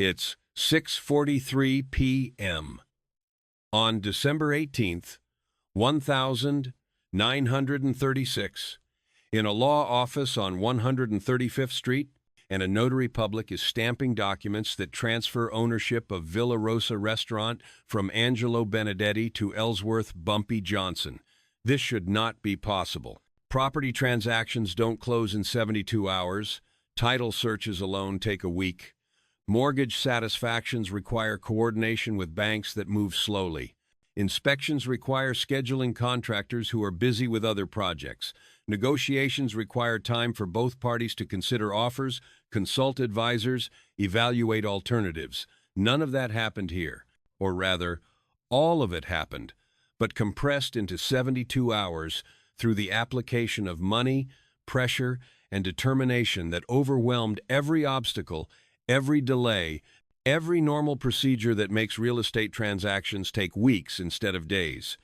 It's 6:43 p.m. on December 18th, 1936, in a law office on 135th Street, and a notary public is stamping documents that transfer ownership of Villa Rosa restaurant from Angelo Benedetti to Ellsworth Bumpy Johnson. This should not be possible. Property transactions don't close in 72 hours. Title searches alone take a week. Mortgage satisfactions require coordination with banks that move slowly. Inspections require scheduling contractors who are busy with other projects. Negotiations require time for both parties to consider offers, consult advisors, evaluate alternatives. None of that happened here. Or rather, all of it happened, but compressed into 72 hours through the application of money, pressure, and determination that overwhelmed every obstacle, every delay, every normal procedure that makes real estate transactions take weeks instead of days.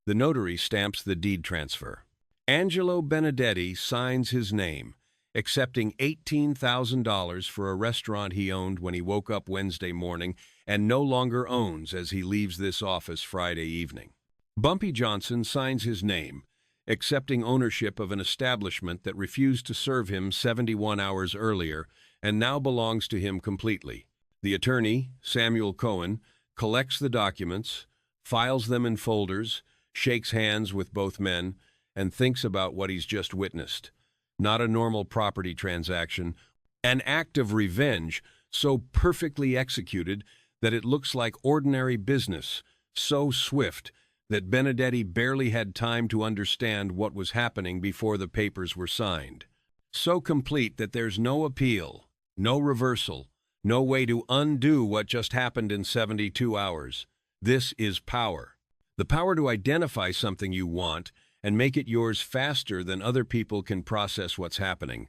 The notary stamps the deed transfer. Angelo Benedetti signs his name, accepting $18,000 for a restaurant he owned when he woke up Wednesday morning and no longer owns as he leaves this office Friday evening. Bumpy Johnson signs his name, accepting ownership of an establishment that refused to serve him 71 hours earlier and now belongs to him completely. The attorney, Samuel Cohen, collects the documents, files them in folders, shakes hands with both men, and thinks about what he's just witnessed. Not a normal property transaction, an act of revenge so perfectly executed that it looks like ordinary business, so swift that Benedetti barely had time to understand what was happening before the papers were signed. So complete that there's no appeal, no reversal, no way to undo what just happened in 72 hours. This is power. The power to identify something you want and make it yours faster than other people can process what's happening.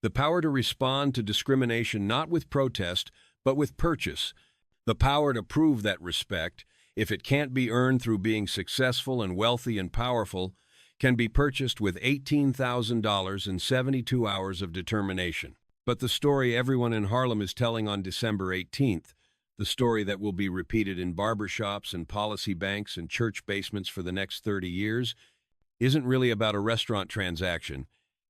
The power to respond to discrimination not with protest, but with purchase. The power to prove that respect, if it can't be earned through being successful and wealthy and powerful, can be purchased with $18,000 and 72 hours of determination. But the story everyone in Harlem is telling on December 18th, the story that will be repeated in barbershops and policy banks and church basements for the next 30 years, isn't really about a restaurant transaction.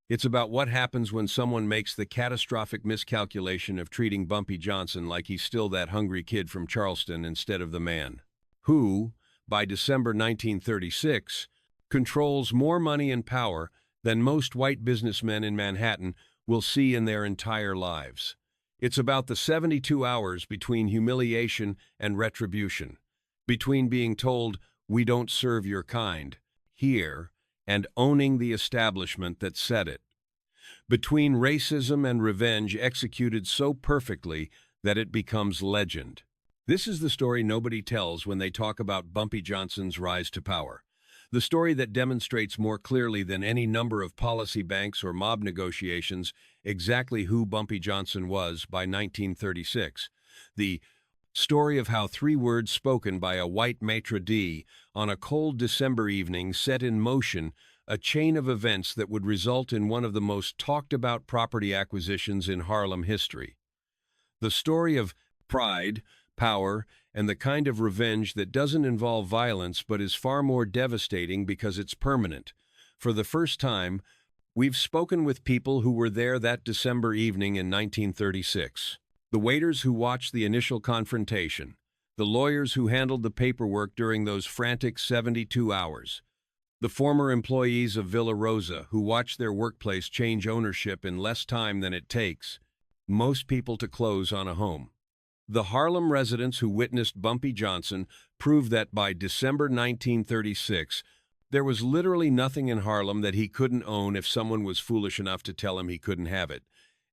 It's about what happens when someone makes the catastrophic miscalculation of treating Bumpy Johnson like he's still that hungry kid from Charleston instead of the man who, by December 1936, controls more money and power than most white businessmen in Manhattan will see in their entire lives. It's about the 72 hours between humiliation and retribution, between being told, "We don't serve your kind," here, and owning the establishment that said it, between racism and revenge executed so perfectly that it becomes legend. This is the story nobody tells when they talk about Bumpy Johnson's rise to power. The story that demonstrates more clearly than any number of policy banks or mob negotiations exactly who Bumpy Johnson was by 1936. The story of how 3 words spoken by a white maitre d' on a cold December evening set in motion a chain of events that would result in one of the most talked-about property acquisitions in Harlem history. The story of pride, power, and the kind of revenge that doesn't involve violence but is far more devastating because it's permanent. For the first time, we've spoken with people who were there that December evening in 1936. The waiters who watched the initial confrontation, the lawyers who handled the paperwork during those frantic 72 hours, the former employees of Villa Rosa who watched their workplace change ownership in less time than it takes most people to close on a home. The Harlem residents who witnessed Bumpy Johnson proved that by December 1936, there was literally nothing in Harlem that he couldn't own if someone was foolish enough to tell him he couldn't have it.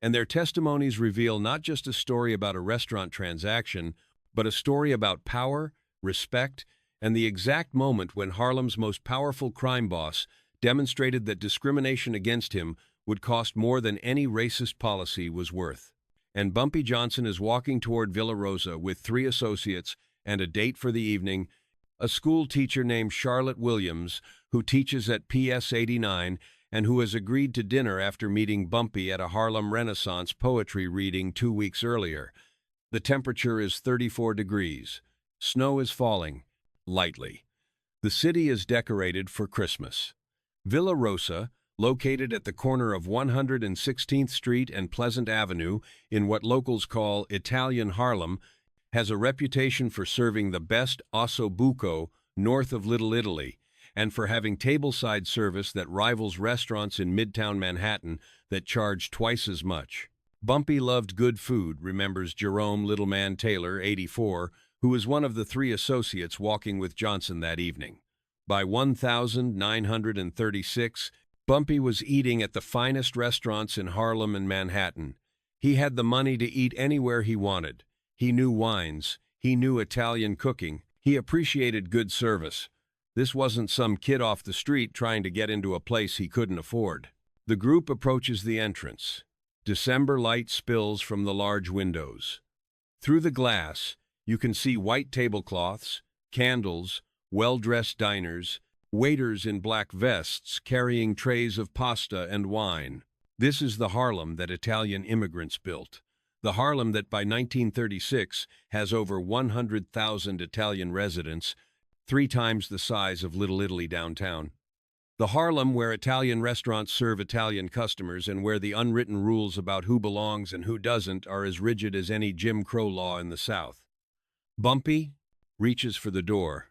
And their testimonies reveal not just a story about a restaurant transaction, but a story about power, respect, and the exact moment when Harlem's most powerful crime boss demonstrated that discrimination against him would cost more than any racist policy was worth. And Bumpy Johnson is walking toward Villa Rosa with 3 associates and a date for the evening, a school teacher named Charlotte Williams, who teaches at PS 89 and who has agreed to dinner after meeting Bumpy at a Harlem Renaissance poetry reading 2 weeks earlier. The temperature is 34 degrees. Snow is falling, lightly. The city is decorated for Christmas. Villa Rosa, located at the corner of 116th Street and Pleasant Avenue in what locals call Italian Harlem, has a reputation for serving the best osso buco north of Little Italy, and for having tableside service that rivals restaurants in Midtown Manhattan that charge twice as much. Bumpy loved good food, remembers Jerome Littleman Taylor, 84, who was one of the three associates walking with Johnson that evening. By 1936, Bumpy was eating at the finest restaurants in Harlem and Manhattan. He had the money to eat anywhere he wanted. He knew wines. He knew Italian cooking. He appreciated good service. This wasn't some kid off the street trying to get into a place he couldn't afford. The group approaches the entrance. December light spills from the large windows. Through the glass, you can see white tablecloths, candles, well-dressed diners, waiters in black vests carrying trays of pasta and wine. This is the Harlem that Italian immigrants built. The Harlem that by 1936 has over 100,000 Italian residents, 3 times the size of Little Italy downtown. The Harlem where Italian restaurants serve Italian customers and where the unwritten rules about who belongs and who doesn't are as rigid as any Jim Crow law in the South. Bumpy reaches for the door.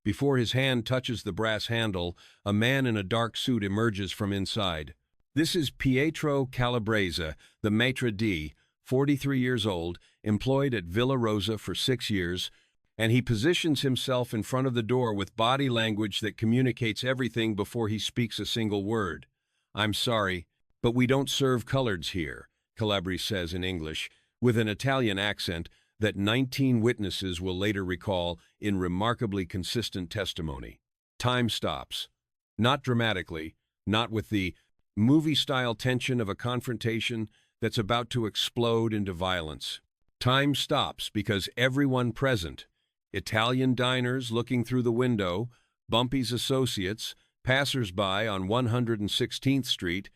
Before his hand touches the brass handle, a man in a dark suit emerges from inside. This is Pietro Calabrese, the maitre d', 43 years old, employed at Villa Rosa for 6 years, and he positions himself in front of the door with body language that communicates everything before he speaks a single word. "I'm sorry, but we don't serve coloreds here," Calabrese says in English, with an Italian accent that 19 witnesses will later recall in remarkably consistent testimony. Time stops. Not dramatically, not with the movie-style tension of a confrontation that's about to explode into violence. Time stops because everyone present, Italian diners looking through the window, Bumpy's associates, passers-by on 116th Street,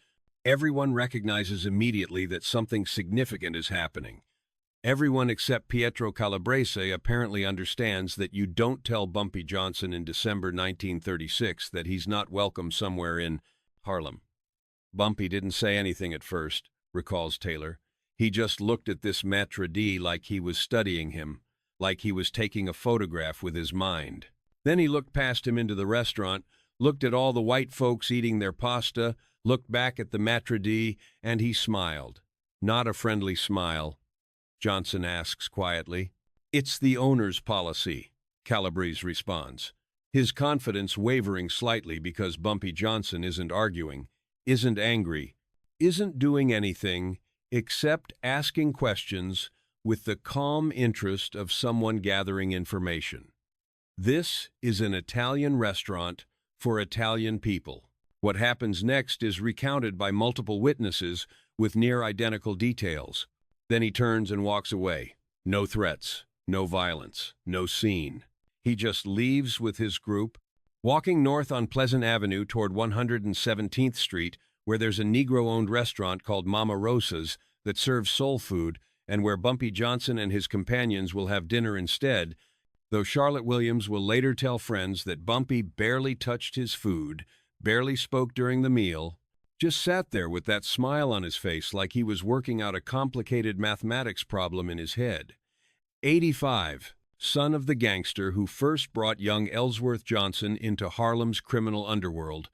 everyone recognizes immediately that something significant is happening. Everyone except Pietro Calabrese apparently understands that you don't tell Bumpy Johnson in December 1936 that he's not welcome somewhere in Harlem. Bumpy didn't say anything at first, recalls Taylor. He just looked at this maitre d' like he was studying him, like he was taking a photograph with his mind. Then he looked past him into the restaurant, looked at all the white folks eating their pasta, looked back at the maitre d', and he smiled. Not a friendly smile. Johnson asks quietly. "It's the owner's policy," Calabrese responds, his confidence wavering slightly because Bumpy Johnson isn't arguing, isn't angry, isn't doing anything except asking questions with the calm interest of someone gathering information. This is an Italian restaurant for Italian people. What happens next is recounted by multiple witnesses with near-identical details. Then he turns and walks away. No threats, no violence, no scene. He just leaves with his group, walking north on Pleasant Avenue toward 117th Street, where there's a Negro-owned restaurant called Mama Rosa's that serves soul food, and where Bumpy Johnson and his companions will have dinner instead, though Charlotte Williams will later tell friends that Bumpy barely touched his food, barely spoke during the meal, just sat there with that smile on his face like he was working out a complicated mathematics problem in his head. 85, son of the gangster who first brought young Ellsworth Johnson into Harlem's criminal underworld.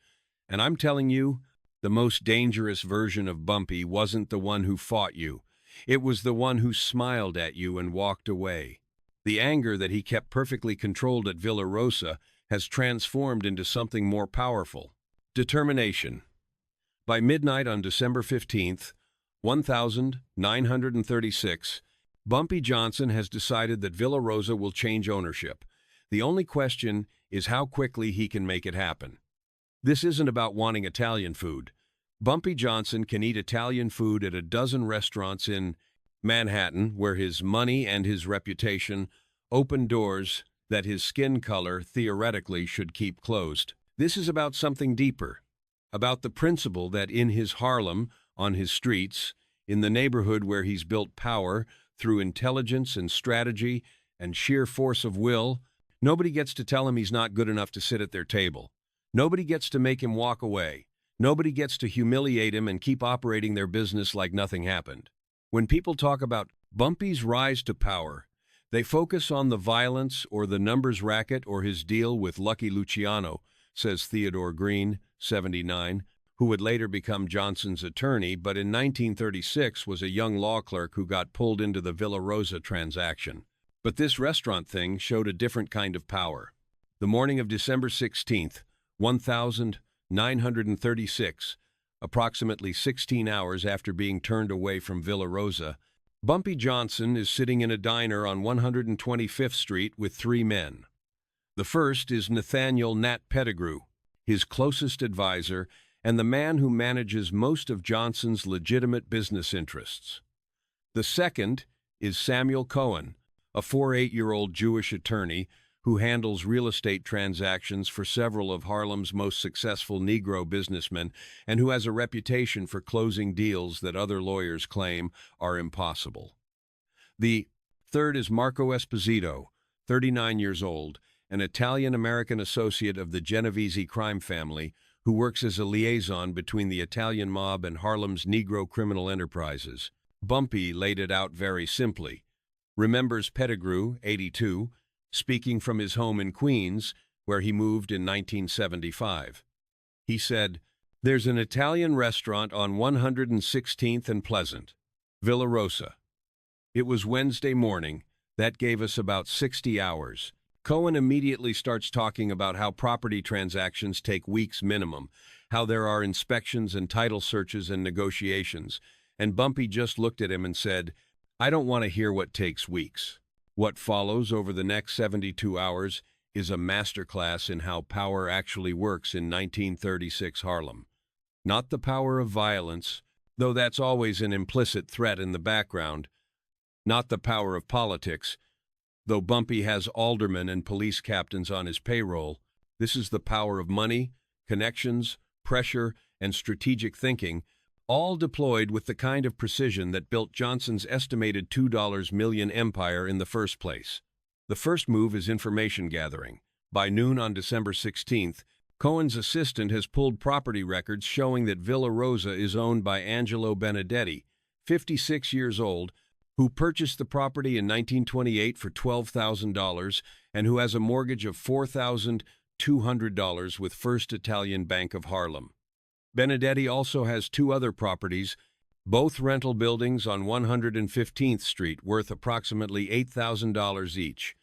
And I'm telling you, the most dangerous version of Bumpy wasn't the one who fought you. It was the one who smiled at you and walked away. The anger that he kept perfectly controlled at Villa Rosa has transformed into something more powerful. Determination. By midnight on December 15th, 1936, Bumpy Johnson has decided that Villa Rosa will change ownership. The only question is how quickly he can make it happen. This isn't about wanting Italian food. Bumpy Johnson can eat Italian food at a dozen restaurants in Manhattan, where his money and his reputation open doors that his skin color theoretically should keep closed. This is about something deeper, about the principle that in his Harlem, on his streets, in the neighborhood where he's built power through intelligence and strategy and sheer force of will. Nobody gets to tell him he's not good enough to sit at their table. Nobody gets to make him walk away. Nobody gets to humiliate him and keep operating their business like nothing happened. When people talk about Bumpy's rise to power, they focus on the violence or the numbers racket or his deal with Lucky Luciano, says Theodore Green, 79, who would later become Johnson's attorney, but in 1936 was a young law clerk who got pulled into the Villa Rosa transaction. But this restaurant thing showed a different kind of power. The morning of December 16th, 1936, approximately 16 hours after being turned away from Villa Rosa, Bumpy Johnson is sitting in a diner on 125th Street with three men. The first is Nathaniel Nat Pettigrew, his closest advisor and the man who manages most of Johnson's legitimate business interests. The second is Samuel Cohen, a 48-year-old Jewish attorney who handles real estate transactions for several of Harlem's most successful Negro businessmen and who has a reputation for closing deals that other lawyers claim are impossible. The third is Marco Esposito, 39 years old, an Italian-American associate of the Genovese crime family who works as a liaison between the Italian mob and Harlem's Negro criminal enterprises. Bumpy laid it out very simply. Remembers Pettigrew, 82, speaking from his home in Queens, where he moved in 1975. He said, "There's an Italian restaurant on 116th and Pleasant, Villa Rosa. It was Wednesday morning. That gave us about 60 hours. Cohen immediately starts talking about how property transactions take weeks minimum, how there are inspections and title searches and negotiations, and Bumpy just looked at him and said, "I don't want to hear what takes weeks." What follows over the next 72 hours is a masterclass in how power actually works in 1936 Harlem. Not the power of violence, though that's always an implicit threat in the background. Not the power of politics, though Bumpy has aldermen and police captains on his payroll. This is the power of money, connections, pressure, and strategic thinking, all deployed with the kind of precision that built Johnson's estimated $2 million empire in the first place. The first move is information gathering. By noon on December 16th, Cohen's assistant has pulled property records showing that Villa Rosa is owned by Angelo Benedetti, 56 years old, who purchased the property in 1928 for $12,000 and who has a mortgage of $4,200 with First Italian Bank of Harlem. Benedetti also has two other properties, both rental buildings on 115th Street, worth approximately $8,000 each.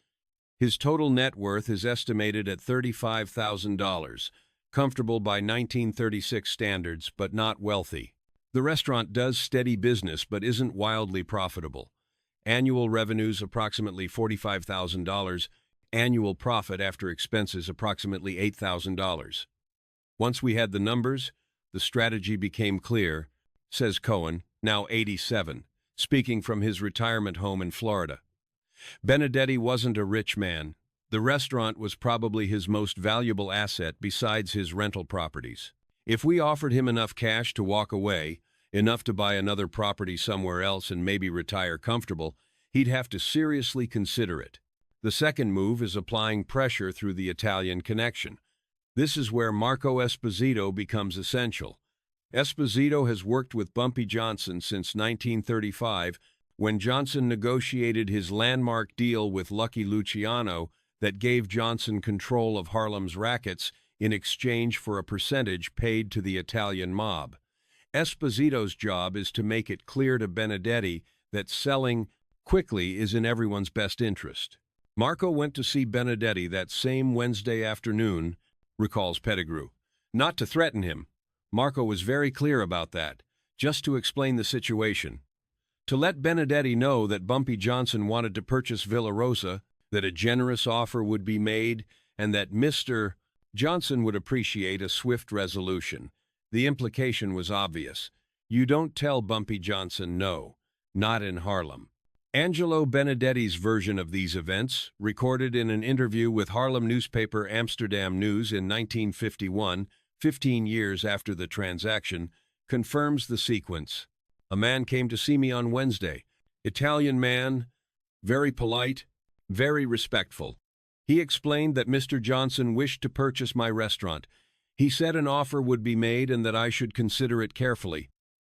His total net worth is estimated at $35,000, comfortable by 1936 standards, but not wealthy. The restaurant does steady business but isn't wildly profitable. Annual revenues approximately $45,000, annual profit after expenses approximately $8,000. Once we had the numbers, the strategy became clear, says Cohen, now 87, speaking from his retirement home in Florida. Benedetti wasn't a rich man. The restaurant was probably his most valuable asset besides his rental properties. If we offered him enough cash to walk away, enough to buy another property somewhere else and maybe retire comfortable, he'd have to seriously consider it. The second move is applying pressure through the Italian connection. This is where Marco Esposito becomes essential. Esposito has worked with Bumpy Johnson since 1935, when Johnson negotiated his landmark deal with Lucky Luciano that gave Johnson control of Harlem's rackets in exchange for a percentage paid to the Italian mob. Esposito's job is to make it clear to Benedetti that selling quickly is in everyone's best interest. Marco went to see Benedetti that same Wednesday afternoon, recalls Pettigrew. Not to threaten him. Marco was very clear about that, just to explain the situation. To let Benedetti know that Bumpy Johnson wanted to purchase Villa Rosa, that a generous offer would be made, and that Mr. Johnson would appreciate a swift resolution. The implication was obvious. You don't tell Bumpy Johnson no, not in Harlem. Angelo Benedetti's version of these events, recorded in an interview with Harlem newspaper Amsterdam News in 1951, 15 years after the transaction, confirms the sequence. A man came to see me on Wednesday. Italian man, very polite, very respectful. He explained that Mr. Johnson wished to purchase my restaurant. He said an offer would be made and that I should consider it carefully.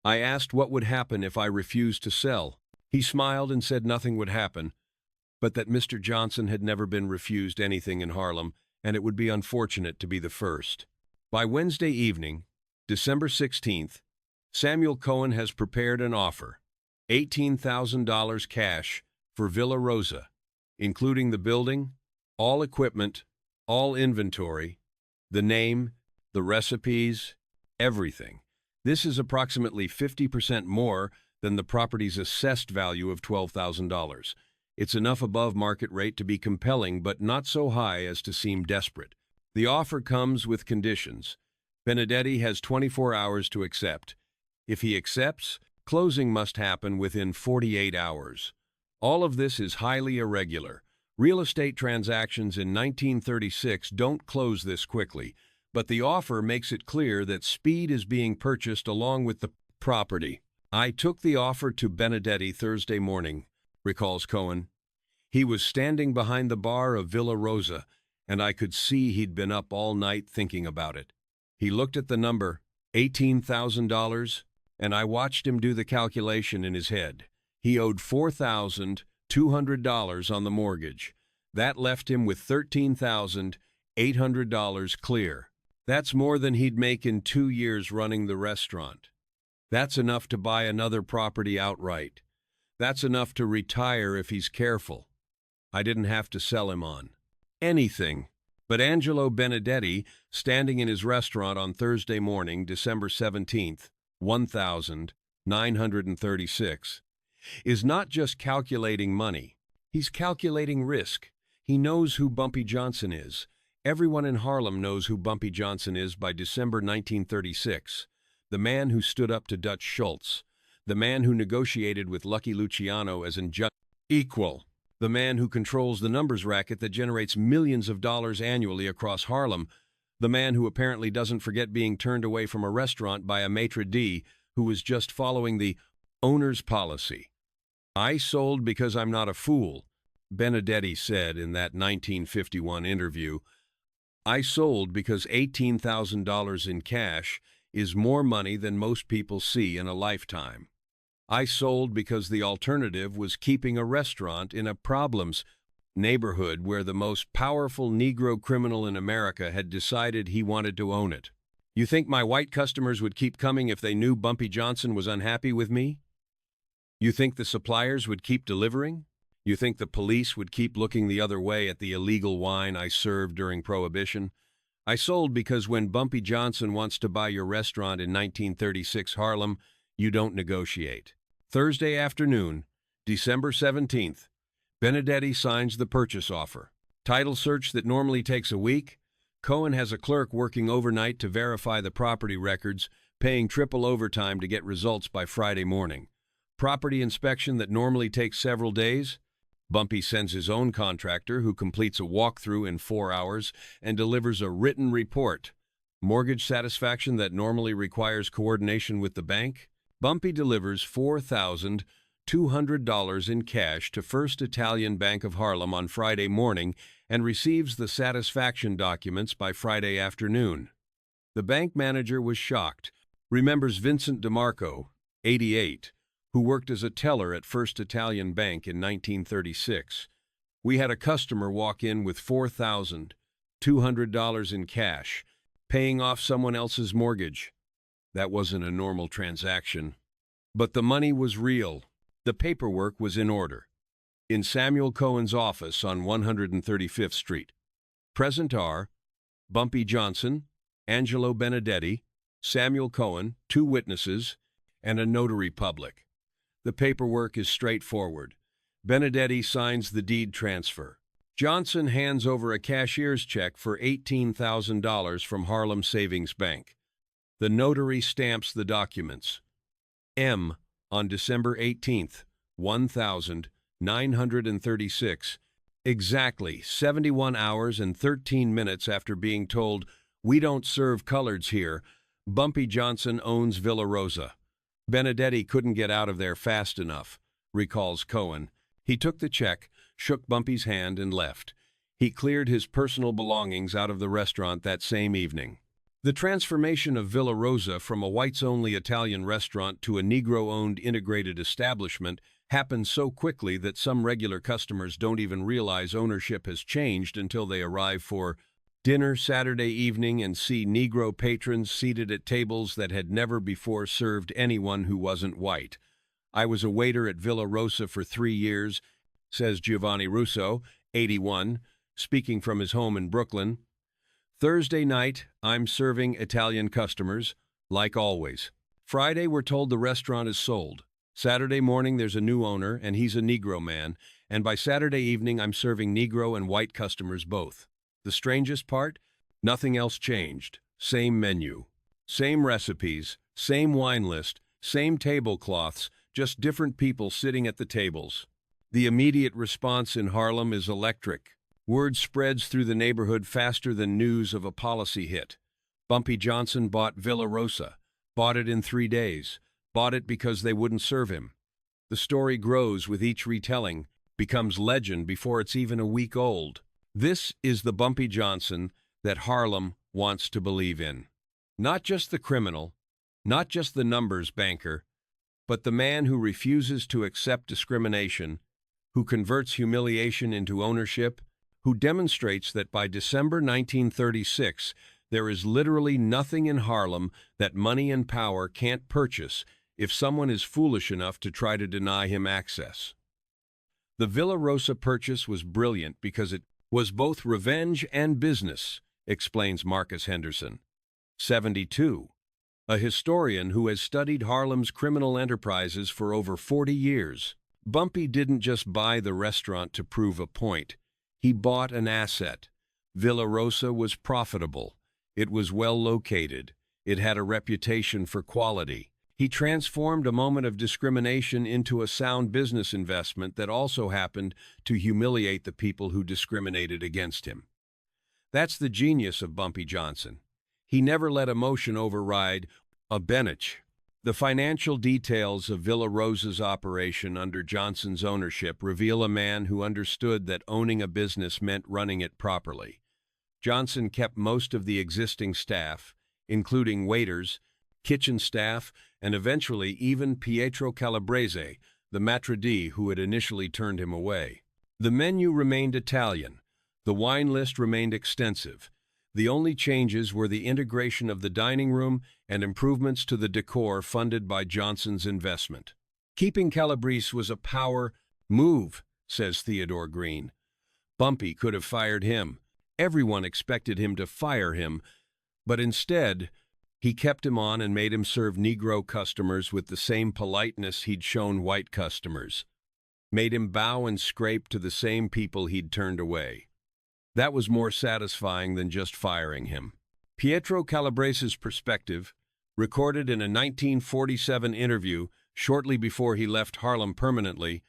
I asked what would happen if I refused to sell. He smiled and said nothing would happen, but that Mr. Johnson had never been refused anything in Harlem, and it would be unfortunate to be the first. By Wednesday evening, December 16th, Samuel Cohen has prepared an offer, $18,000 cash for Villa Rosa, including the building, all equipment, all inventory, the name, the recipes, everything. This is approximately 50% more than the property's assessed value of $12,000. It's enough above market rate to be compelling, but not so high as to seem desperate. The offer comes with conditions. Benedetti has 24 hours to accept. If he accepts, closing must happen within 48 hours. All of this is highly irregular. Real estate transactions in 1936 don't close this quickly, but the offer makes it clear that speed is being purchased along with the property. I took the offer to Benedetti Thursday morning, recalls Cohen. He was standing behind the bar of Villa Rosa, and I could see he'd been up all night thinking about it. He looked at the number, $18,000, and I watched him do the calculation in his head. He owed $4,200 on the mortgage. That left him with $13,800 clear. That's more than he'd make in 2 years running the restaurant. That's enough to buy another property outright. That's enough to retire if he's careful. I didn't have to sell him on anything. But Angelo Benedetti, standing in his restaurant on Thursday morning, December 17th, 1936, is not just calculating money. He's calculating risk. He knows who Bumpy Johnson is. Everyone in Harlem knows who Bumpy Johnson is by December 1936. The man who stood up to Dutch Schultz. The man who negotiated with Lucky Luciano as an equal. The man who controls the numbers racket that generates millions of dollars annually across Harlem. The man who apparently doesn't forget being turned away from a restaurant by a maitre d' who was just following the owner's policy. I sold because I'm not a fool, Benedetti said in that 1951 interview. I sold because $18,000 in cash is more money than most people see in a lifetime. I sold because the alternative was keeping a restaurant in a problems neighborhood where the most powerful Negro criminal in America had decided he wanted to own it. You think my white customers would keep coming if they knew Bumpy Johnson was unhappy with me? You think the suppliers would keep delivering? You think the police would keep looking the other way at the illegal wine I served during Prohibition? I sold because when Bumpy Johnson wants to buy your restaurant in 1936 Harlem, you don't negotiate. Thursday afternoon, December 17th, Benedetti signs the purchase offer. Title search that normally takes a week. Cohen has a clerk working overnight to verify the property records, paying triple overtime to get results by Friday morning. Property inspection that normally takes several days. Bumpy sends his own contractor, who completes a walkthrough in 4 hours and delivers a written report. Mortgage satisfaction that normally requires coordination with the bank. Bumpy delivers $4,200 in cash to First Italian Bank of Harlem on Friday morning and receives the satisfaction documents by Friday afternoon. The bank manager was shocked, remembers Vincent DeMarco, 88, who worked as a teller at First Italian Bank in 1936. We had a customer walk in with $4,200 in cash, paying off someone else's mortgage. That wasn't a normal transaction. But the money was real. The paperwork was in order. In Samuel Cohen's office on 135th Street. Present are Bumpy Johnson, Angelo Benedetti, Samuel Cohen, 2 witnesses, and a notary public. The paperwork is straightforward. Benedetti signs the deed transfer. Johnson hands over a cashier's check for $18,000 from Harlem Savings Bank. The notary stamps the documents. M. On December 18th, 1936, exactly 71 hours and 13 minutes after being told, "We don't serve coloreds here," Bumpy Johnson owns Villa Rosa. Benedetti couldn't get out of there fast enough. recalls Cohen. He took the check, shook Bumpy's hand, and left. He cleared his personal belongings out of the restaurant that same evening. The transformation of Villa Rosa from a whites-only Italian restaurant to a Negro-owned integrated establishment happened so quickly that some regular customers don't even realize ownership has changed until they arrive for dinner Saturday evening and see Negro patrons seated at tables that had never before served anyone who wasn't white. I was a waiter at Villa Rosa for 3 years, says Giovanni Russo, 81, speaking from his home in Brooklyn. Thursday night, I'm serving Italian customers, like always. Friday, we're told the restaurant is sold. Saturday morning, there's a new owner, and he's a Negro man, and by Saturday evening, I'm serving Negro and white customers both. The strangest part? Nothing else changed. Same menu. Same recipes, same wine list, same tablecloths, just different people sitting at the tables. The immediate response in Harlem is electric. Word spreads through the neighborhood faster than news of a policy hit. Bumpy Johnson bought Villa Rosa, bought it in 3 days, bought it because they wouldn't serve him. The story grows with each retelling, becomes legend before it's even a week old. This is the Bumpy Johnson that Harlem wants to believe in. Not just the criminal, not just the numbers banker, but the man who refuses to accept discrimination, who converts humiliation into ownership, who demonstrates that by December 1936, there is literally nothing in Harlem that money and power can't purchase if someone is foolish enough to try to deny him access. The Villa Rosa purchase was brilliant because it was both revenge and business, explains Marcus Henderson, 72, a historian who has studied Harlem's criminal enterprises for over 40 years. Bumpy didn't just buy the restaurant to prove a point. He bought an asset. Villa Rosa was profitable. It was well located. It had a reputation for quality. He transformed a moment of discrimination into a sound business investment that also happened to humiliate the people who discriminated against him. That's the genius of Bumpy Johnson. He never let emotion override a bench. The financial details of Villa Rosa's operation under Johnson's ownership reveal a man who understood that owning a business meant running it properly. Johnson kept most of the existing staff, including waiters, kitchen staff, and eventually even Pietro Calabrese, the maitre d' who had initially turned him away. The menu remained Italian. The wine list remained extensive. The only changes were the integration of the dining room and improvements to the decor funded by Johnson's investment. Keeping Calabrese was a power move, says Theodore Green. Bumpy could have fired him. Everyone expected him to fire him, but instead, he kept him on and made him serve Negro customers with the same politeness he'd shown white customers. Made him bow and scrape to the same people he'd turned away. That was more satisfying than just firing him. Pietro Calabrese's perspective, recorded in a 1947 interview shortly before he left Harlem permanently,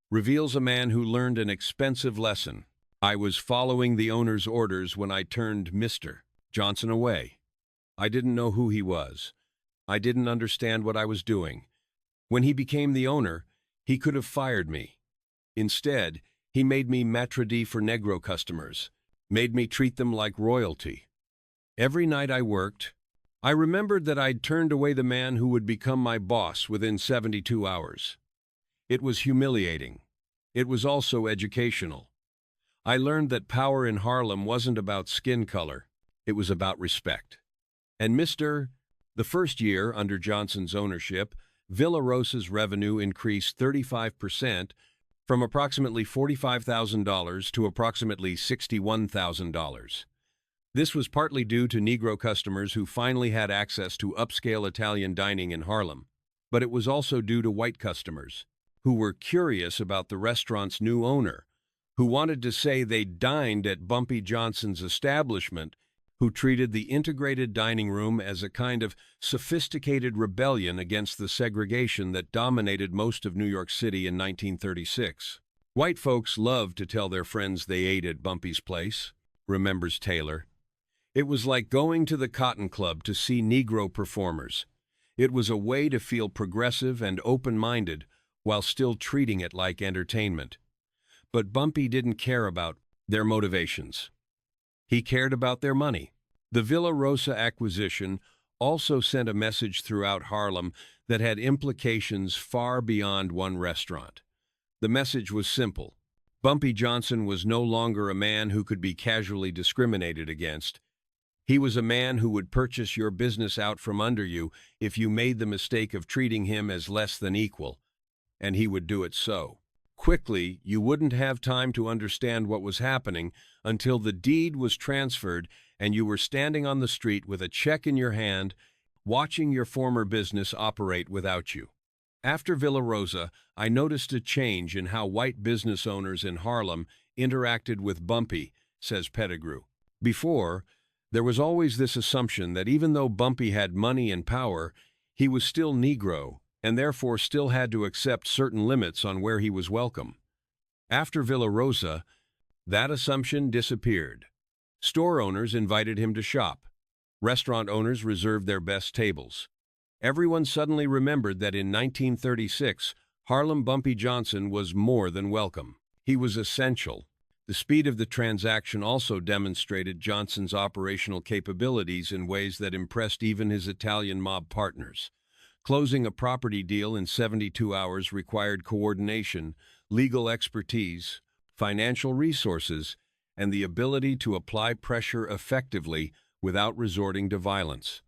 reveals a man who learned an expensive lesson. I was following the owner's orders when I turned Mr. Johnson away. I didn't know who he was. I didn't understand what I was doing. When he became the owner, he could have fired me. Instead, he made me maitre d' for Negro customers, made me treat them like royalty. Every night I worked, I remembered that I'd turned away the man who would become my boss within 72 hours. It was humiliating. It was also educational. I learned that power in Harlem wasn't about skin color. It was about respect. And the first year under Johnson's ownership, Villa Rosa's revenue increased 35%, from approximately $45,000 to approximately $61,000. This was partly due to Negro customers who finally had access to upscale Italian dining in Harlem, but it was also due to white customers who were curious about the restaurant's new owner, who wanted to say they dined at Bumpy Johnson's establishment, who treated the integrated dining room as a kind of sophisticated rebellion against the segregation that dominated most of New York City in 1936. White folks loved to tell their friends they ate at Bumpy's place, remembers Taylor. It was like going to the Cotton Club to see Negro performers. It was a way to feel progressive and open-minded while still treating it like entertainment. But Bumpy didn't care about their motivations. He cared about their money. The Villa Rosa acquisition also sent a message throughout Harlem that had implications far beyond one restaurant. The message was simple. Bumpy Johnson was no longer a man who could be casually discriminated against. He was a man who would purchase your business out from under you if you made the mistake of treating him as less than equal, and he would do it so quickly you wouldn't have time to understand what was happening until the deed was transferred and you were standing on the street with a check in your hand, watching your former business operate without you. After Villa Rosa, I noticed a change in how white business owners in Harlem interacted with Bumpy, says Pettigrew. Before, there was always this assumption that even though Bumpy had money and power, he was still Negro, and therefore still had to accept certain limits on where he was welcome. After Villa Rosa, that assumption disappeared. Store owners invited him to shop. Restaurant owners reserved their best tables. Everyone suddenly remembered that in 1936, Harlem Bumpy Johnson was more than welcome. He was essential. The speed of the transaction also demonstrated Johnson's operational capabilities in ways that impressed even his Italian mob partners. Closing a property deal in 72 hours required coordination, legal expertise, financial resources, and the ability to apply pressure effectively without resorting to violence.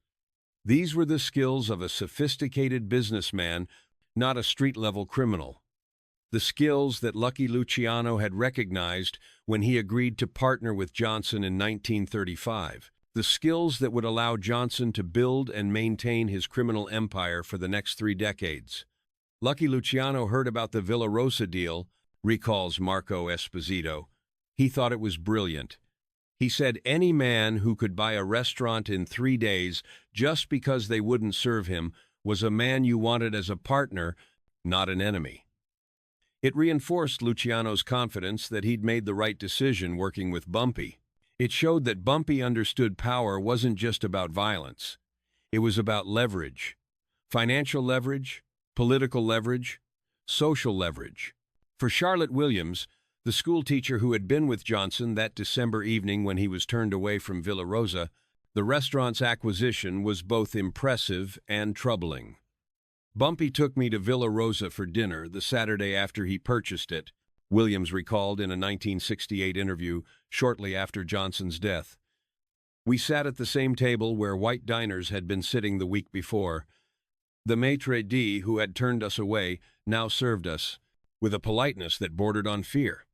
These were the skills of a sophisticated businessman, not a street-level criminal. The skills that Lucky Luciano had recognized when he agreed to partner with Johnson in 1935. The skills that would allow Johnson to build and maintain his criminal empire for the next 3 decades. Lucky Luciano heard about the Villa Rosa deal, recalls Marco Esposito. He thought it was brilliant. He said any man who could buy a restaurant in 3 days just because they wouldn't serve him was a man you wanted as a partner, not an enemy. It reinforced Luciano's confidence that he'd made the right decision working with Bumpy. It showed that Bumpy understood power wasn't just about violence. It was about leverage. Financial leverage, political leverage, social leverage. For Charlotte Williams, the schoolteacher who had been with Johnson that December evening when he was turned away from Villa Rosa, the restaurant's acquisition was both impressive and troubling. Bumpy took me to Villa Rosa for dinner the Saturday after he purchased it, Williams recalled in a 1968 interview shortly after Johnson's death. We sat at the same table where white diners had been sitting the week before. The maitre d' who had turned us away now served us, with a politeness that bordered on fear.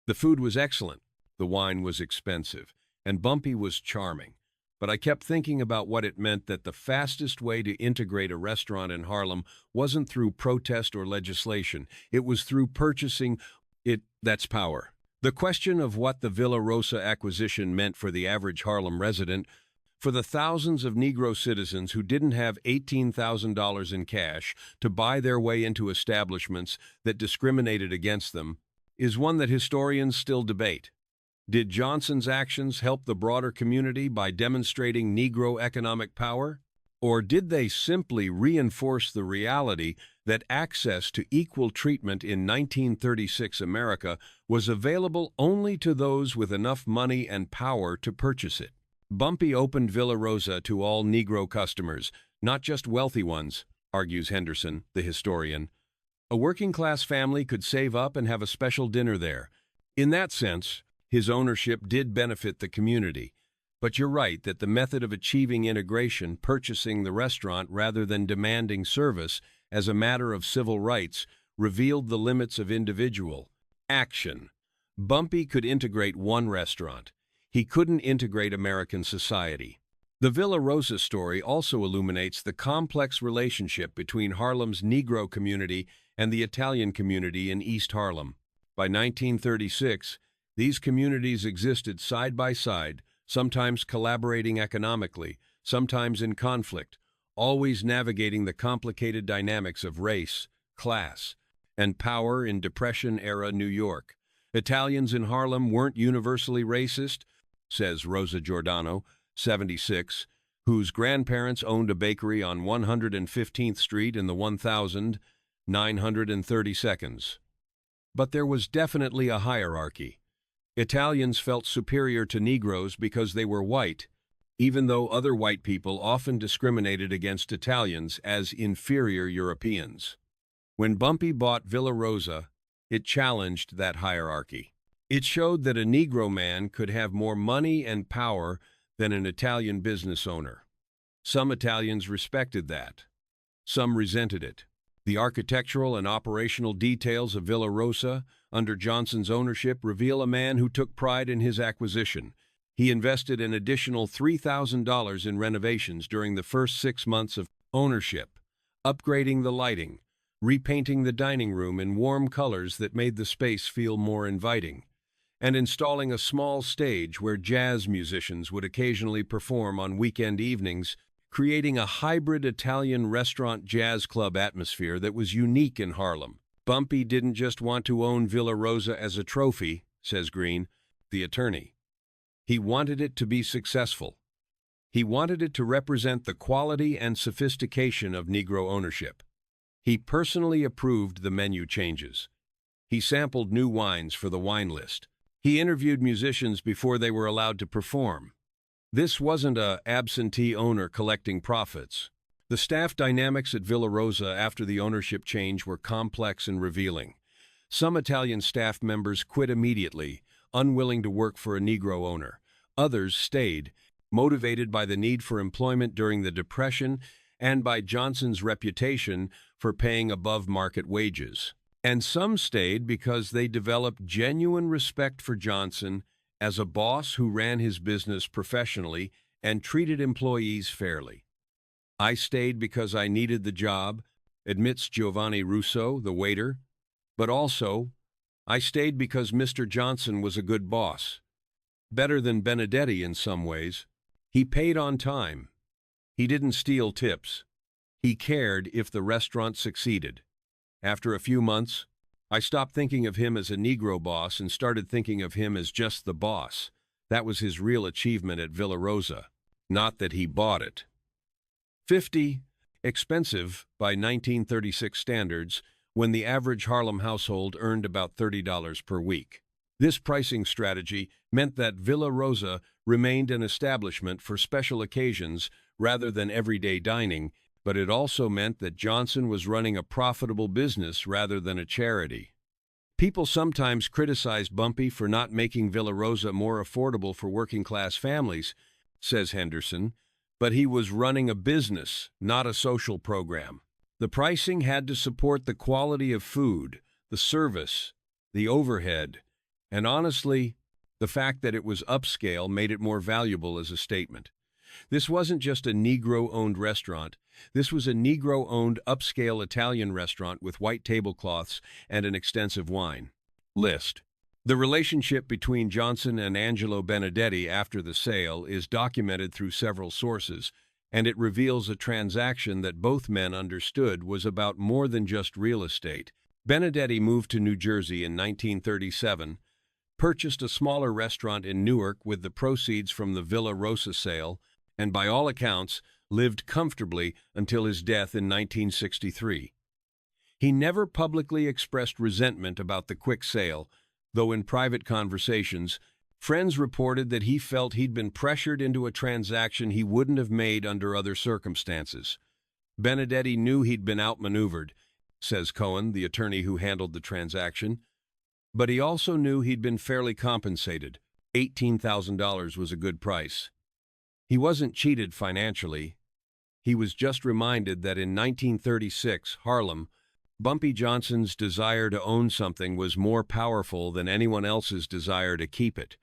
The food was excellent, the wine was expensive, and Bumpy was charming. But I kept thinking about what it meant that the fastest way to integrate a restaurant in Harlem wasn't through protest or legislation. It was through purchasing it. That's power. The question of what the Villa Rosa acquisition meant for the average Harlem resident, for the thousands of Negro citizens who didn't have $18,000 in cash to buy their way into establishments that discriminated against them, is one that historians still debate. Did Johnson's actions help the broader community by demonstrating Negro economic power? Or did they simply reinforce the reality that access to equal treatment in 1936 America was available only to those with enough money and power to purchase it? Bumpy opened Villa Rosa to all Negro customers, not just wealthy ones, argues Henderson, the historian. A working-class family could save up and have a special dinner there. In that sense, his ownership did benefit the community. But you're right that the method of achieving integration, purchasing the restaurant rather than demanding service as a matter of civil rights, revealed the limits of individual action. Bumpy could integrate one restaurant. He couldn't integrate American society. The Villa Rosa story also illuminates the complex relationship between Harlem's Negro community and the Italian community in East Harlem. By 1936, these communities existed side by side, sometimes collaborating economically, sometimes in conflict, always navigating the complicated dynamics of race, class, and power in Depression-era New York. Italians in Harlem weren't universally racist, says Rosa Giordano, 76, whose grandparents owned a bakery on 115th Street in the 1000. 930 seconds. But there was definitely a hierarchy. Italians felt superior to Negroes because they were white, even though other white people often discriminated against Italians as inferior Europeans. When Bumpy bought Villa Rosa, it challenged that hierarchy. It showed that a Negro man could have more money and power than an Italian business owner. Some Italians respected that. Some resented it. The architectural and operational details of Villa Rosa under Johnson's ownership reveal a man who took pride in his acquisition. He invested an additional $3,000 in renovations during the first 6 months of ownership, upgrading the lighting, repainting the dining room in warm colors that made the space feel more inviting, and installing a small stage where jazz musicians would occasionally perform on weekend evenings, creating a hybrid Italian restaurant jazz club atmosphere that was unique in Harlem. Bumpy didn't just want to own Villa Rosa as a trophy, says Green, the attorney. He wanted it to be successful. He wanted it to represent the quality and sophistication of Negro ownership. He personally approved the menu changes. He sampled new wines for the wine list. He interviewed musicians before they were allowed to perform. This wasn't an absentee owner collecting profits. The staff dynamics at Villa Rosa after the ownership change were complex and revealing. Some Italian staff members quit immediately, unwilling to work for a Negro owner. Others stayed, motivated by the need for employment during the Depression and by Johnson's reputation for paying above-market wages. And some stayed because they developed genuine respect for Johnson as a boss who ran his business professionally and treated employees fairly. I stayed because I needed the job, admits Giovanni Russo, the waiter, but also, I stayed because Mr. Johnson was a good boss. Better than Benedetti in some ways. He paid on time. He didn't steal tips. He cared if the restaurant succeeded. After a few months, I stopped thinking of him as a Negro boss and started thinking of him as just the boss. That was his real achievement at Villa Rosa, not that he bought it. 50. Expensive by 1936 standards, when the average Harlem household earned about $30 per week. This pricing strategy meant that Villa Rosa remained an establishment for special occasions rather than everyday dining, but it also meant that Johnson was running a profitable business rather than a charity. People sometimes criticized Bumpy for not making Villa Rosa more affordable for working-class families, says Henderson, but he was running a business, not a social program. The pricing had to support the quality of food, the service, the overhead, and honestly, the fact that it was upscale made it more valuable as a statement. This wasn't just a Negro-owned restaurant. This was a Negro-owned upscale Italian restaurant with white tablecloths and an extensive wine list. The relationship between Johnson and Angelo Benedetti after the sale is documented through several sources, and it reveals a transaction that both men understood was about more than just real estate. Benedetti moved to New Jersey in 1937, purchased a smaller restaurant in Newark with the proceeds from the Villa Rosa sale, and by all accounts, lived comfortably until his death in 1963. He never publicly expressed resentment about the quick sale, though in private conversations, friends reported that he felt he'd been pressured into a transaction he wouldn't have made under other circumstances. Benedetti knew he'd been outmaneuvered, says Cohen, the attorney who handled the transaction, but he also knew he'd been fairly compensated. $18,000 was a good price. He wasn't cheated financially. He was just reminded that in 1936, Harlem, Bumpy Johnson's desire to own something was more powerful than anyone else's desire to keep it.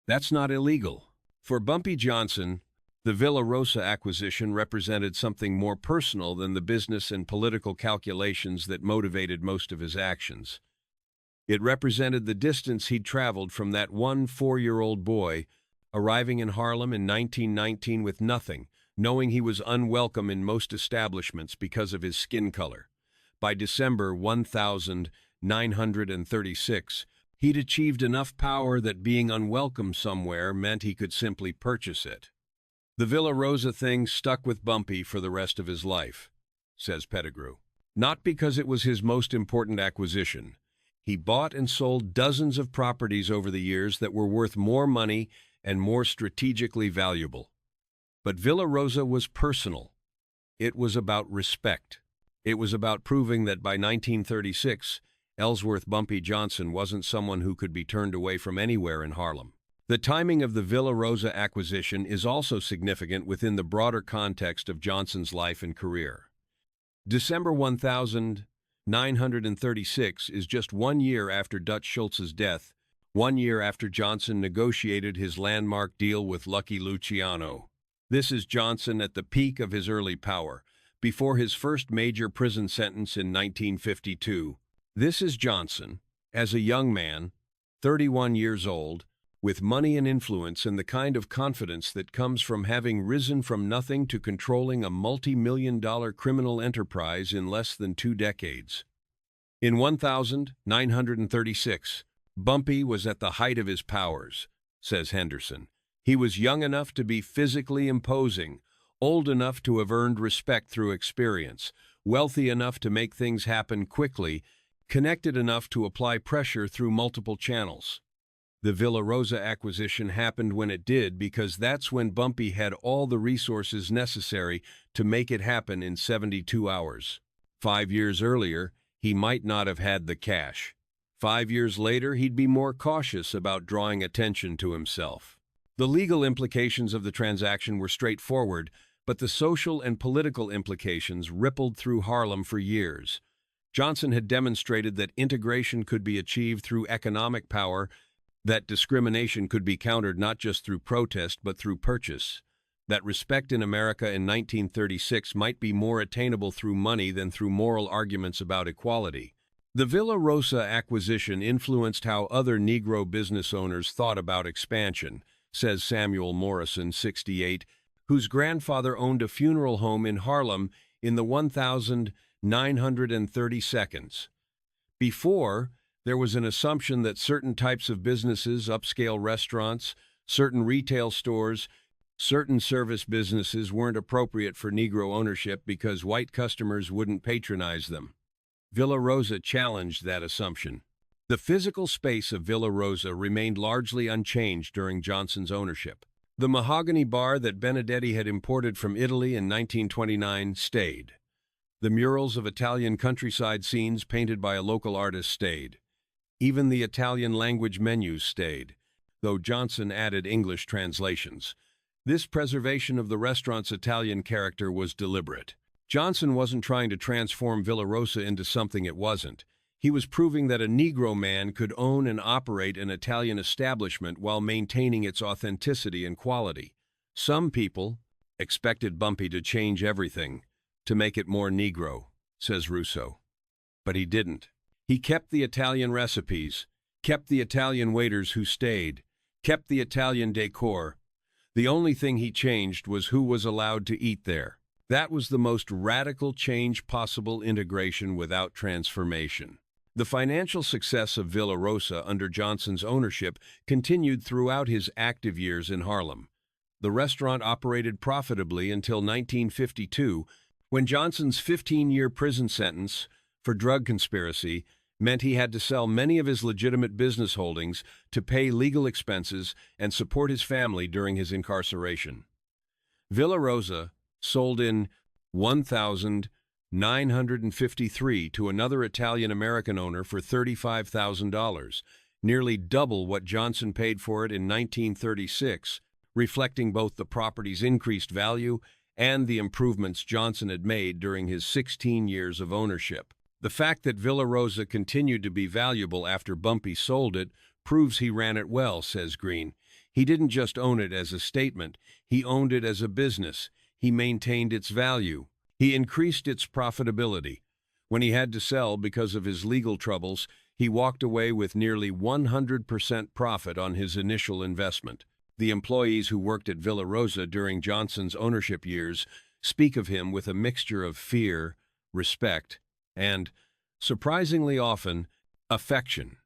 That's not illegal. For Bumpy Johnson, the Villa Rosa acquisition represented something more personal than the business and political calculations that motivated most of his actions. It represented the distance he'd traveled from that one 4-year-old boy, arriving in Harlem in 1919 with nothing, knowing he was unwelcome in most establishments because of his skin color. By December 1936, he'd achieved enough power that being unwelcome somewhere meant he could simply purchase it. The Villa Rosa thing stuck with Bumpy for the rest of his life, says Pettigrew. not because it was his most important acquisition. He bought and sold dozens of properties over the years that were worth more money and more strategically valuable. But Villa Rosa was personal. It was about respect. It was about proving that by 1936, Ellsworth Bumpy Johnson wasn't someone who could be turned away from anywhere in Harlem. The timing of the Villa Rosa acquisition is also significant within the broader context of Johnson's life and career. December 1936 is just 1 year after Dutch Schultz's death, 1 year after Johnson negotiated his landmark deal with Lucky Luciano. This is Johnson at the peak of his early power, before his first major prison sentence in 1952. This is Johnson, as a young man, 31 years old, with money and influence and the kind of confidence that comes from having risen from nothing to controlling a multi-million-dollar criminal enterprise in less than 2 decades. In 1936, Bumpy was at the height of his powers, says Henderson. He was young enough to be physically imposing, old enough to have earned respect through experience, wealthy enough to make things happen quickly, connected enough to apply pressure through multiple channels. The Villa Rosa acquisition happened when it did because that's when Bumpy had all the resources necessary to make it happen in 72 hours. 5 years earlier, he might not have had the cash. 5 years later, he'd be more cautious about drawing attention to himself. The legal implications of the transaction were straightforward, but the social and political implications rippled through Harlem for years. Johnson had demonstrated that integration could be achieved through economic power, that discrimination could be countered not just through protest but through purchase, that respect in America in 1936 might be more attainable through money than through moral arguments about equality. The Villa Rosa acquisition influenced how other Negro business owners thought about expansion, says Samuel Morrison, 68, whose grandfather owned a funeral home in Harlem in the 1932nd. Before, there was an assumption that certain types of businesses, upscale restaurants, certain retail stores, certain service businesses weren't appropriate for Negro ownership because white customers wouldn't patronize them. Villa Rosa challenged that assumption. The physical space of Villa Rosa remained largely unchanged during Johnson's ownership. The mahogany bar that Benedetti had imported from Italy in 1929 stayed. The murals of Italian countryside scenes painted by a local artist stayed. Even the Italian-language menus stayed, though Johnson added English translations. This preservation of the restaurant's Italian character was deliberate. Johnson wasn't trying to transform Villa Rosa into something it wasn't. He was proving that a Negro man could own and operate an Italian establishment while maintaining its authenticity and quality. Some people expected Bumpy to change everything, to make it more Negro, says Russo. But he didn't. He kept the Italian recipes, kept the Italian waiters who stayed, kept the Italian decor. The only thing he changed was who was allowed to eat there. That was the most radical change possible: integration without transformation. The financial success of Villa Rosa under Johnson's ownership continued throughout his active years in Harlem. The restaurant operated profitably until 1952, when Johnson's 15-year prison sentence for drug conspiracy meant he had to sell many of his legitimate business holdings to pay legal expenses and support his family during his incarceration. Villa Rosa sold in 1953 to another Italian-American owner for $35,000, nearly double what Johnson paid for it in 1936, reflecting both the property's increased value and the improvements Johnson had made during his 16 years of ownership. The fact that Villa Rosa continued to be valuable after Bumpy sold it proves he ran it well, says Green. He didn't just own it as a statement, he owned it as a business. He maintained its value. He increased its profitability. When he had to sell because of his legal troubles, he walked away with nearly 100% profit on his initial investment. The employees who worked at Villa Rosa during Johnson's ownership years speak of him with a mixture of fear, respect, and, surprisingly often, affection.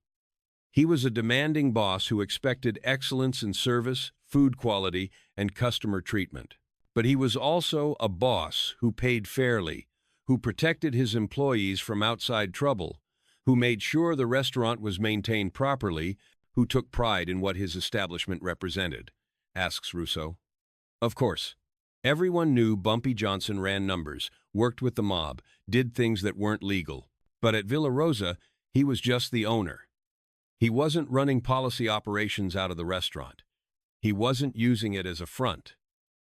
He was a demanding boss who expected excellence in service, food quality, and customer treatment. But he was also a boss who paid fairly, who protected his employees from outside trouble, who made sure the restaurant was maintained properly, who took pride in what his establishment represented, asks Russo. Of course, everyone knew Bumpy Johnson ran numbers, worked with the mob, did things that weren't legal. But at Villa Rosa, he was just the owner. He wasn't running policy operations out of the restaurant. He wasn't using it as a front.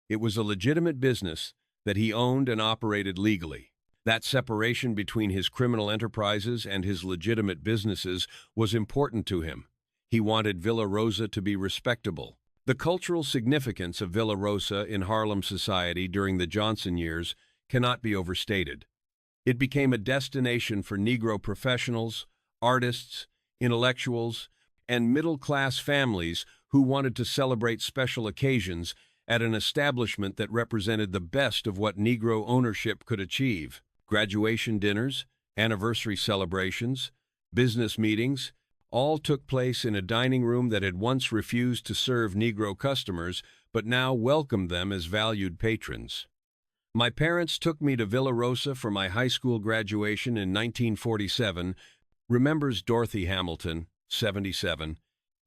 It was a legitimate business that he owned and operated legally. That separation between his criminal enterprises and his legitimate businesses was important to him. He wanted Villa Rosa to be respectable. The cultural significance of Villa Rosa in Harlem society during the Johnson years cannot be overstated. It became a destination for Negro professionals, artists, intellectuals, and middle-class families who wanted to celebrate special occasions at an establishment that represented the best of what Negro ownership could achieve. Graduation dinners, anniversary celebrations, business meetings, all took place in a dining room that had once refused to serve Negro customers but now welcomed them as valued patrons. My parents took me to Villa Rosa for my high school graduation in 1947, remembers Dorothy Hamilton, 77.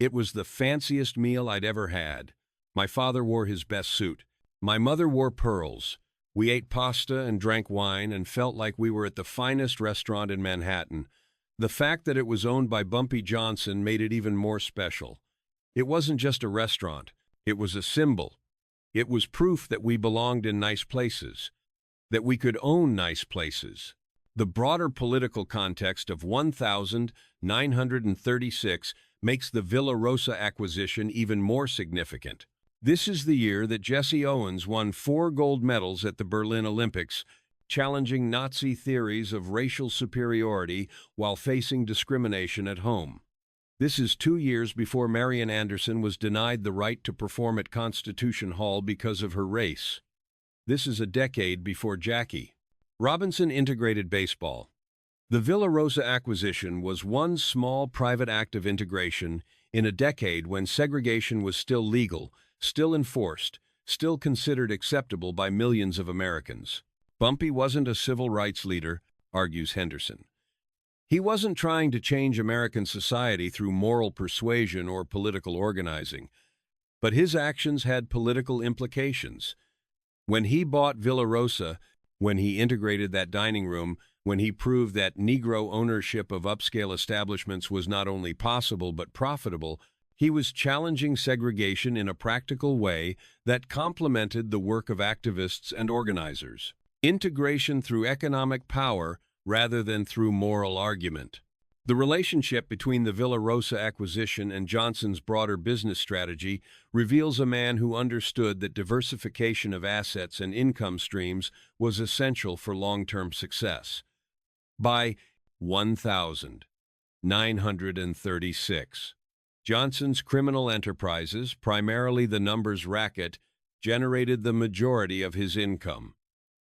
It was the fanciest meal I'd ever had. My father wore his best suit. My mother wore pearls. We ate pasta and drank wine and felt like we were at the finest restaurant in Manhattan. The fact that it was owned by Bumpy Johnson made it even more special. It wasn't just a restaurant. It was a symbol. It was proof that we belonged in nice places, that we could own nice places. The broader political context of 1936 makes the Villa Rosa acquisition even more significant. This is the year that Jesse Owens won 4 gold medals at the Berlin Olympics, challenging Nazi theories of racial superiority while facing discrimination at home. This is 2 years before Marian Anderson was denied the right to perform at Constitution Hall because of her race. This is a decade before Jackie Robinson integrated baseball. The Villa Rosa acquisition was one small private act of integration in a decade when segregation was still legal, still enforced, still considered acceptable by millions of Americans. Bumpy wasn't a civil rights leader, argues Henderson. He wasn't trying to change American society through moral persuasion or political organizing, but his actions had political implications. When he bought Villa Rosa, when he integrated that dining room, when he proved that Negro ownership of upscale establishments was not only possible but profitable, he was challenging segregation in a practical way that complemented the work of activists and organizers. Integration through economic power rather than through moral argument. The relationship between the Villa Rosa acquisition and Johnson's broader business strategy reveals a man who understood that diversification of assets and income streams was essential for long-term success. By 1936, Johnson's criminal enterprises, primarily the numbers racket, generated the majority of his income.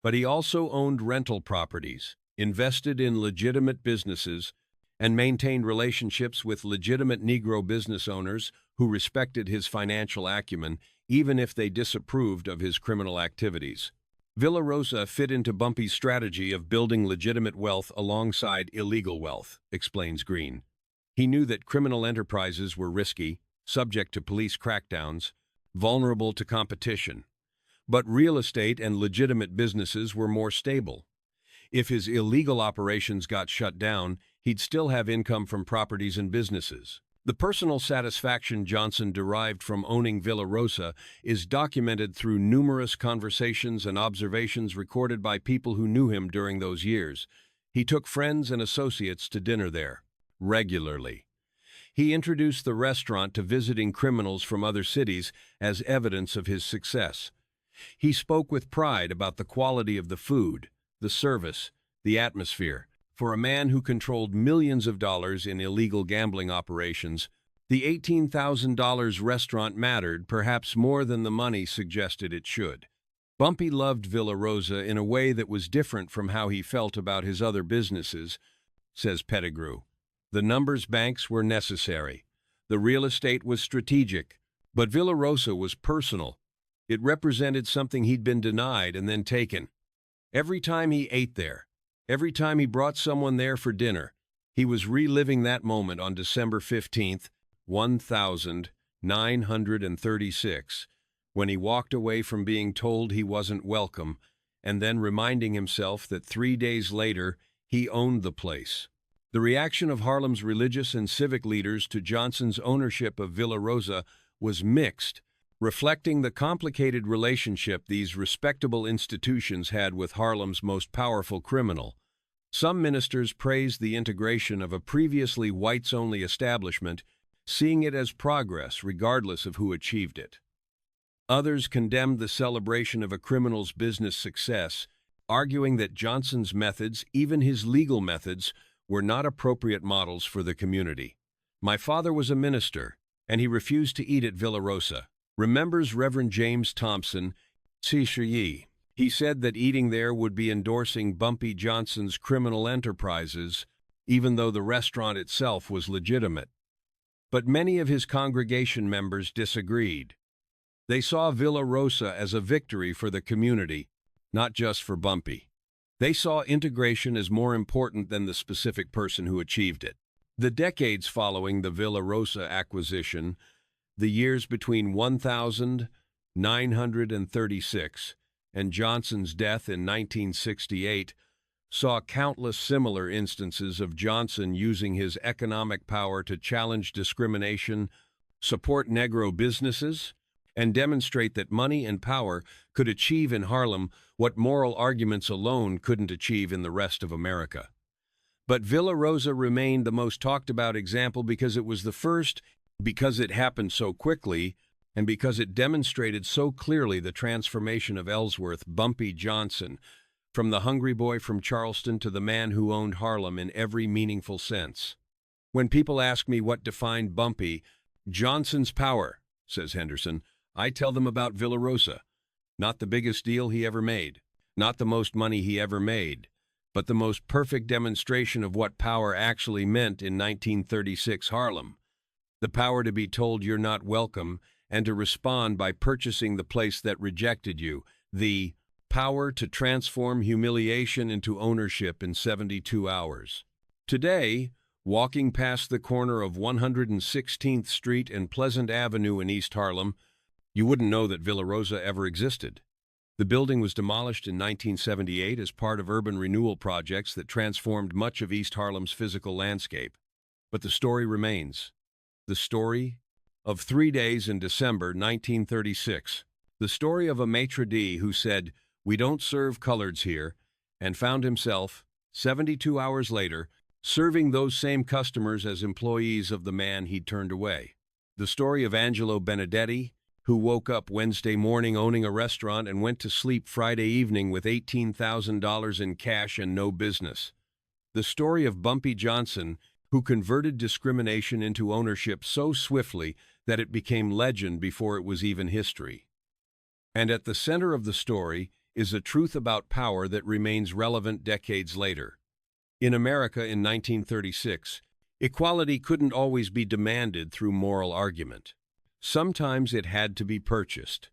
But he also owned rental properties, invested in legitimate businesses, and maintained relationships with legitimate Negro business owners who respected his financial acumen, even if they disapproved of his criminal activities. Villa Rosa fit into Bumpy's strategy of building legitimate wealth alongside illegal wealth, explains Green. He knew that criminal enterprises were risky, subject to police crackdowns, vulnerable to competition. But real estate and legitimate businesses were more stable. If his illegal operations got shut down, he'd still have income from properties and businesses. The personal satisfaction Johnson derived from owning Villa Rosa is documented through numerous conversations and observations recorded by people who knew him during those years. He took friends and associates to dinner there, regularly. He introduced the restaurant to visiting criminals from other cities as evidence of his success. He spoke with pride about the quality of the food, the service, the atmosphere. For a man who controlled millions of dollars in illegal gambling operations, the $18,000 restaurant mattered perhaps more than the money suggested it should. Bumpy loved Villa Rosa in a way that was different from how he felt about his other businesses, says Pettigrew. The numbers banks were necessary. The real estate was strategic. But Villa Rosa was personal. It represented something he'd been denied and then taken. Every time he ate there, Every time he brought someone there for dinner, he was reliving that moment on December 15th, 1936, when he walked away from being told he wasn't welcome, and then reminding himself that 3 days later he owned the place. The reaction of Harlem's religious and civic leaders to Johnson's ownership of Villa Rosa was mixed, reflecting the complicated relationship these respectable institutions had with Harlem's most powerful criminal. Some ministers praised the integration of a previously whites-only establishment, seeing it as progress regardless of who achieved it. Others condemned the celebration of a criminal's business success, arguing that Johnson's methods, even his legal methods, were not appropriate models for the community. "My father was a minister, and he refused to eat at Villa Rosa," remembers Reverend James Thompson, CCE. He said that eating there would be endorsing Bumpy Johnson's criminal enterprises, even though the restaurant itself was legitimate. But many of his congregation members disagreed. They saw Villa Rosa as a victory for the community, not just for Bumpy. They saw integration as more important than the specific person who achieved it. The decades following the Villa Rosa acquisition, the years between 1936 and Johnson's death in 1968, saw countless similar instances of Johnson using his economic power to challenge discrimination, support Negro businesses, and demonstrate that money and power could achieve in Harlem what moral arguments alone couldn't achieve in the rest of America. But Villa Rosa remained the most talked about example because it was the first, because it happened so quickly, and because it demonstrated so clearly the transformation of Ellsworth Bumpy Johnson, from the hungry boy from Charleston to the man who owned Harlem in every meaningful sense. "When people ask me what defined Bumpy Johnson's power," says Henderson, "I tell them about Villa Rosa. Not the biggest deal he ever made, not the most money he ever made, but the most perfect demonstration of what power actually meant in 1936 Harlem. The power to be told you're not welcome and to respond by purchasing the place that rejected you. The power to transform humiliation into ownership in 72 hours. Today, walking past the corner of 116th Street and Pleasant Avenue in East Harlem, you wouldn't know that Villa Rosa ever existed. The building was demolished in 1978 as part of urban renewal projects that transformed much of East Harlem's physical landscape. But the story remains. The story of 3 days in December 1936. The story of a maitre d' who said, "We don't serve coloreds here," and found himself, 72 hours later, serving those same customers as employees of the man he'd turned away. The story of Angelo Benedetti, who woke up Wednesday morning owning a restaurant and went to sleep Friday evening with $18,000 in cash and no business. The story of Bumpy Johnson, who converted discrimination into ownership so swiftly that it became legend before it was even history. And at the center of the story is a truth about power that remains relevant decades later. In America in 1936, equality couldn't always be demanded through moral argument. Sometimes it had to be purchased,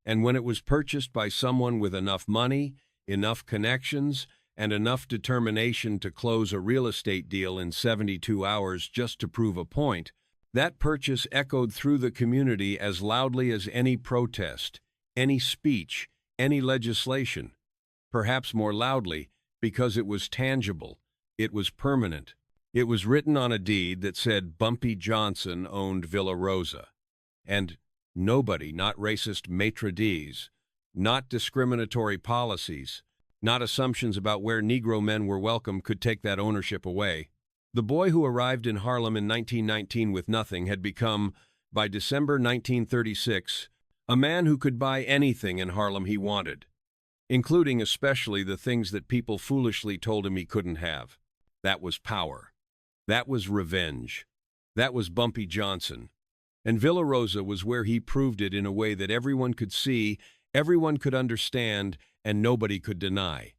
and when it was purchased by someone with enough money, enough connections, and enough determination to close a real estate deal in 72 hours just to prove a point, that purchase echoed through the community as loudly as any protest, any speech, any legislation, perhaps more loudly because it was tangible, it was permanent. It was written on a deed that said Bumpy Johnson owned Villa Rosa. And nobody, not racist maitre d's, not discriminatory policies, not assumptions about where Negro men were welcome could take that ownership away. The boy who arrived in Harlem in 1919 with nothing had become, by December 1936, a man who could buy anything in Harlem he wanted, including especially the things that people foolishly told him he couldn't have. That was power. That was revenge. That was Bumpy Johnson. And Villa Rosa was where he proved it in a way that everyone could see, everyone could understand, and nobody could deny.